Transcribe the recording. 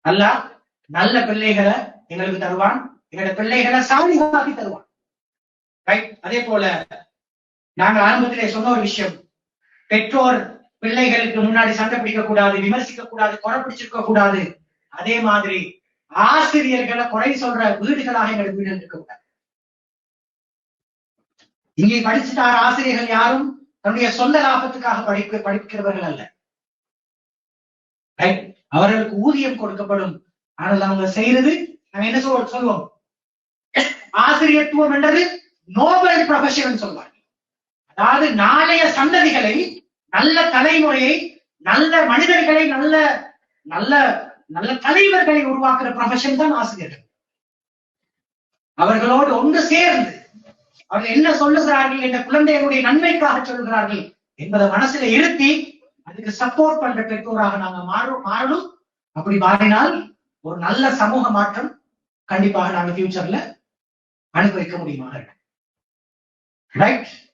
அல்லாஹ் நல்ல பிள்ளைகளை எங்களுக்கு தருவான், எங்களோட பிள்ளைகளை சாலிஹாக்கி தருவான். ரைட். அதே போல நாங்கள் ஆரம்பத்திலே சொன்ன ஒரு விஷயம், பெற்றோர் பிள்ளைகளுக்கு முன்னாடி சண்டை பிடிக்க கூடாது, விமர்சிக்க கூடாது, குறை பிடிச்சிருக்க கூடாது. அதே மாதிரி ஆசிரியர்களை குறை சொல்ற வீடுகளாக எங்கள் வீடுகள் இருக்கக்கூடாது. இங்கே படிச்சுட்டார் ஆசிரியர்கள் யாரும் தன்னுடைய சொந்த லாபத்துக்காக படிக்கிறவர்கள் அல்ல. அவர்களுக்கு ஊதியம் கொடுக்கப்படும். ஆனால் அவங்க செய்யறது நாங்க என்ன சொல்லுவோம், ஆசிரியத்துவம் என்றது நோபல் ப்ரொஃபஷன் சொல்வாங்க. அதாவது நாளைய சந்ததிகளை, நல்ல தலைமுறையை, நல்ல மனிதர்களை, நல்ல நல்ல நல்ல தலைவர்களை உருவாக்குற ப்ரொஃபஷன் தான் ஆசிரியர்கள். அவர்களோடு ஒன்று சேர்ந்து அவர்கள் என்ன சொல்லுகிறார்கள், என்ற குழந்தைகளுடைய நன்மைக்காக சொல்லுகிறார்கள் என்பதை மனசுல இருத்தி அதுக்கு சப்போர்ட் பண்ற பெற்றோராக நாங்க மாறணும். அப்படி மாறினால் ஒரு நல்ல சமூக மாற்றம் கண்டிப்பாக நாங்க ஃபியூச்சர்ல அனுபவிக்க முடியுமா. ரைட்.